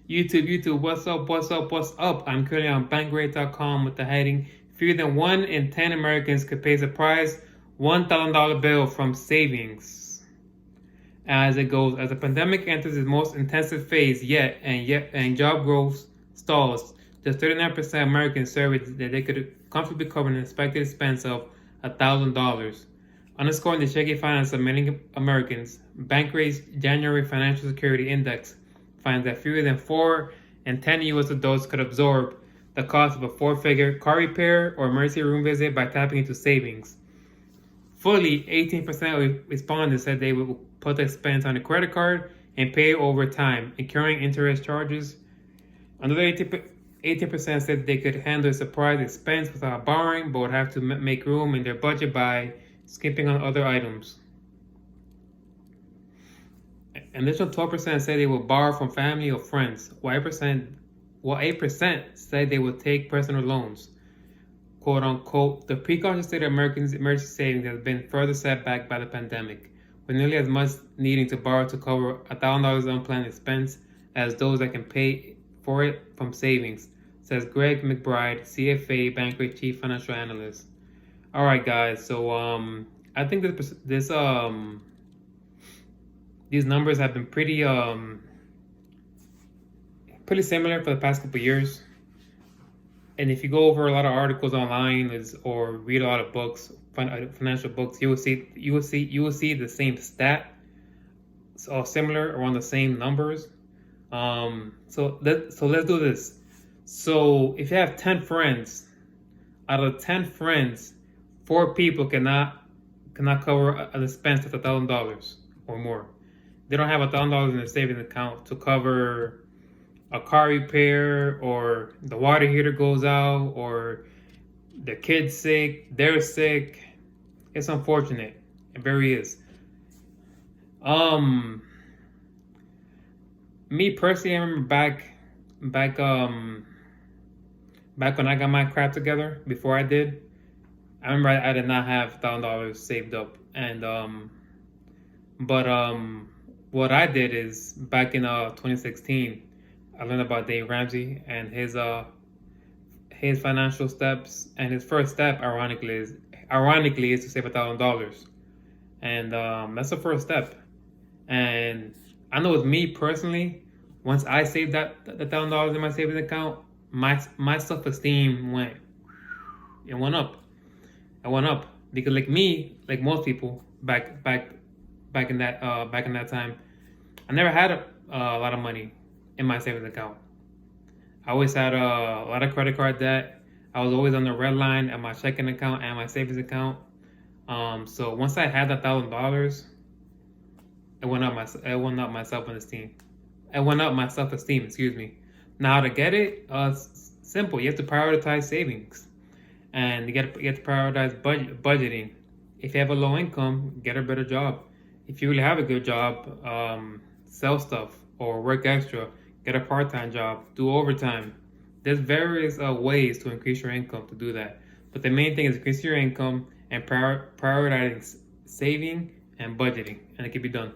YouTube, what's up? I'm currently on Bankrate.com with the heading Fewer than 1 in 10 Americans could pay a surprise $1,000 bill from savings. As it goes, as the pandemic enters its most intensive phase and job growth stalls, just 39% of Americans surveyed that they could comfortably cover an expected expense of $1,000. Underscoring the shaky finance of many Americans, Bankrate's January Financial Security Index finds that fewer than 4 in 10 U.S. adults could absorb the cost of a four-figure car repair or emergency room visit by tapping into savings. Fully 18% of respondents said they would put the expense on a credit card and pay over time, incurring interest charges. Another 18% said they could handle a surprise expense without borrowing, but would have to make room in their budget by skipping on other items. An additional 12% said they would borrow from family or friends, while 8% said they would take personal loans. Quote unquote, the pre-conscious state of Americans' emergency savings has been further set back by the pandemic, with nearly as much needing to borrow to cover $1,000 unplanned expense as those that can pay for it from savings, says Greg McBride, CFA Bankrate Chief Financial Analyst. All right, guys. So I think these numbers have been pretty similar for the past couple of years. And if you go over a lot of articles online or read a lot of books, financial books, you will see the same stat, so similar around the same numbers. So let's do this. So if you have 10 friends, out of 10 friends, 4 people cannot cover an expense of $1,000 or more. They don't have $1,000 in their savings account to cover a car repair, or the water heater goes out, or the kid's sick, they're sick. It's unfortunate. It very is. Me personally, I remember back when I got my crap together, before I did, I remember I did not have $1,000 saved up, and what I did is back in 2016, I learned about Dave Ramsey and his financial steps, and his first step, ironically, is to save $1,000, and that's the first step. And I know with me personally, once I saved the $1,000 in my savings account, my self-esteem went up. I went up because, like most people back in that time, I never had a lot of money in my savings account. I always had a lot of credit card debt. I was always on the red line at my checking account and my savings account. So once I had that $1,000, it went up my self-esteem. It went up my self-esteem. Excuse me. Now how to get it? Simple. You have to prioritize savings, and you have to prioritize budgeting. If you have a low income, get a better job. If you really have a good job, sell stuff or work extra. Get a part-time job, do overtime. There's various ways to increase your income to do that. But the main thing is increase your income and prioritizing saving and budgeting, and it can be done.